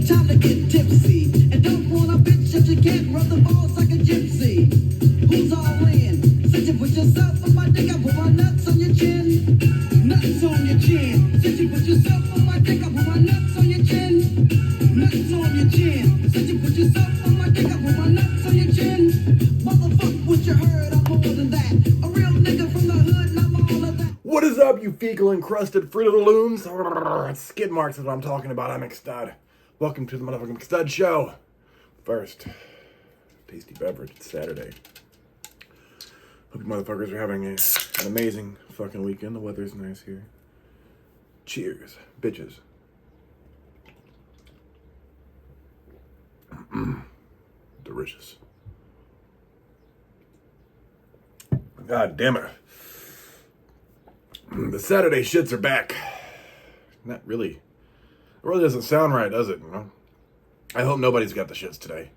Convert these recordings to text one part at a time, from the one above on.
Time to get tipsy. And don't want a bitch if you can't rub the balls like a gypsy. Who's all in? Sit you put yourself on my dick, I put my nuts on your chin. Nuts on your chin. Sit you put yourself on my dick, I put my nuts on your chin. Nuts on your chin. Sit you put yourself on my dick, I put my nuts on your chin. Motherfucker, what you heard, I'm more than that. A real nigga from the hood, and I'm all of that. What is up, you fecal encrusted Fruit of the Looms? Skid marks is what I'm talking about. I'm McStud. Welcome to the motherfucking McStud show. First, tasty beverage. It's Saturday. Hope you motherfuckers are having an amazing fucking weekend. The weather's nice here. Cheers, bitches. Delicious. God damn it. The Saturday shits are back. Not really. It really doesn't sound right, does it? You know? I hope nobody's got the shits today.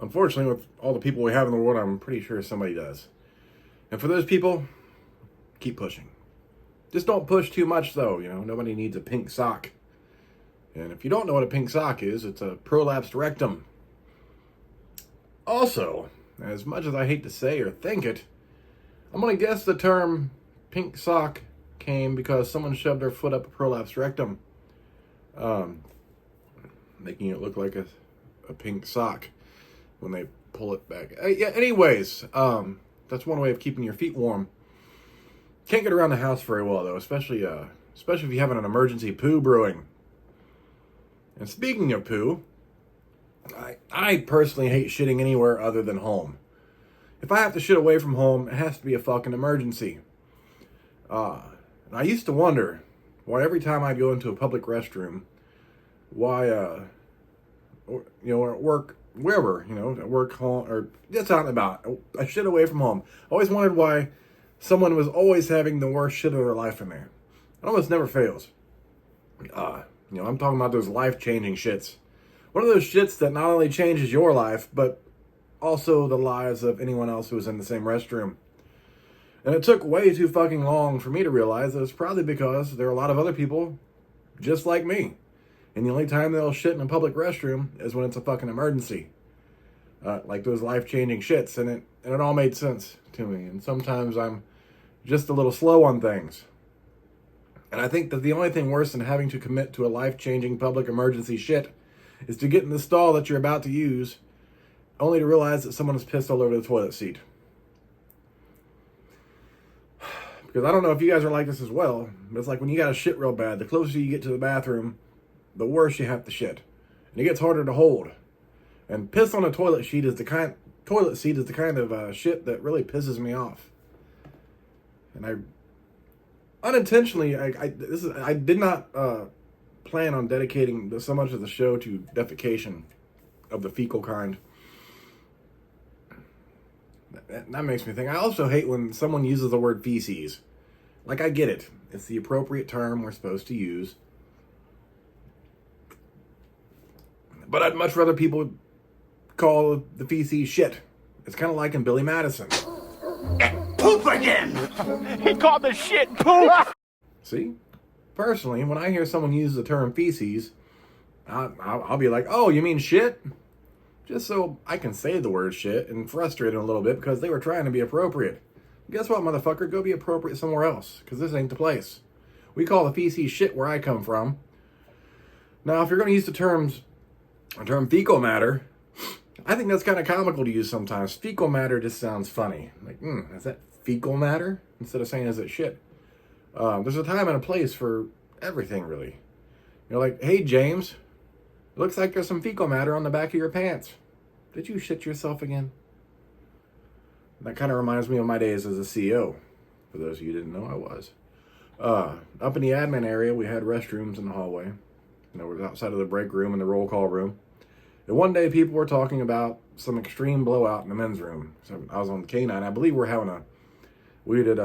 Unfortunately, with all the people we have in the world, I'm pretty sure somebody does. And for those people, keep pushing. Just don't push too much, though. You know, nobody needs a pink sock. And if you don't know what a pink sock is, it's a prolapsed rectum. Also, as much as I hate to say or think it, I'm going to guess the term pink sock came because someone shoved their foot up a prolapsed rectum, making it look like a pink sock when they pull it back. Yeah. Anyways, that's one way of keeping your feet warm. Can't get around the house very well though, especially if you have an emergency poo brewing. And speaking of poo, I personally hate shitting anywhere other than home. If I have to shit away from home, it has to be a fucking emergency. And I used to wonder why every time I go into a public restroom, why, or at work, wherever, at work, home, or just out and about, I shit away from home. I always wondered why someone was always having the worst shit of their life in there. It almost never fails. I'm talking about those life-changing shits. One of those shits that not only changes your life, but also the lives of anyone else who was in the same restroom. And it took way too fucking long for me to realize that it's probably because there are a lot of other people just like me. And the only time they'll shit in a public restroom is when it's a fucking emergency. Like those life-changing shits. And it all made sense to me. And sometimes I'm just a little slow on things. And I think that the only thing worse than having to commit to a life-changing public emergency shit is to get in the stall that you're about to use, only to realize that someone has pissed all over the toilet seat. Because I don't know if you guys are like this as well, but it's like when you got to shit real bad, the closer you get to the bathroom, the worse you have to shit. And it gets harder to hold. And piss on a toilet seat is the kind of shit that really pisses me off. And I unintentionally, I did not plan on dedicating so much of the show to defecation of the fecal kind. That makes me think. I also hate when someone uses the word feces. Like, I get it. It's the appropriate term we're supposed to use. But I'd much rather people call the feces shit. It's kind of like in Billy Madison. Poop again! He called the shit poop! See? Personally, when I hear someone use the term feces, I'll be like, oh, you mean shit? Just so I can say the word shit and frustrate them a little bit because they were trying to be appropriate. Guess what, motherfucker? Go be appropriate somewhere else because this ain't the place. We call the feces shit where I come from. Now, if you're going to use the term fecal matter, I think that's kind of comical to use sometimes. Fecal matter just sounds funny. Like, is that fecal matter? Instead of saying, is it shit? There's a time and a place for everything, really. Like, hey, James, it looks like there's some fecal matter on the back of your pants. Did you shit yourself again? That kind of reminds me of my days as a CEO. For those of you who didn't know, I was. Up in the admin area, we had restrooms in the hallway. It was outside of the break room and the roll call room. And one day, people were talking about some extreme blowout in the men's room. So I was on the K9. I believe we did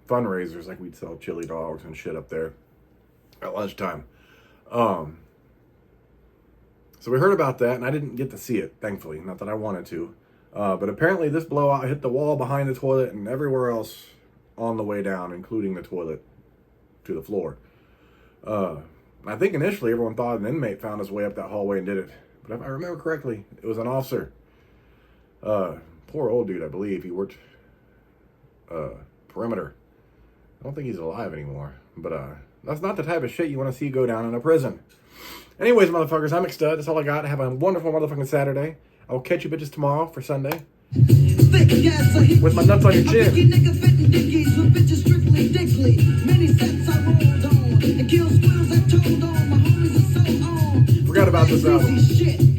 fundraisers, like we'd sell chili dogs and shit up there at lunchtime. So we heard about that, and I didn't get to see it, thankfully. Not that I wanted to. But apparently this blowout hit the wall behind the toilet and everywhere else on the way down, including the toilet to the floor. I think initially everyone thought an inmate found his way up that hallway and did it. But if I remember correctly, it was an officer. Poor old dude, I believe. He worked perimeter. I don't think he's alive anymore. But that's not the type of shit you want to see go down in a prison. Anyways, motherfuckers, I'm McStud. That's all I got. Have a wonderful motherfucking Saturday. I'll catch you bitches tomorrow for Sunday. With my nuts on your chin. Forgot about this album.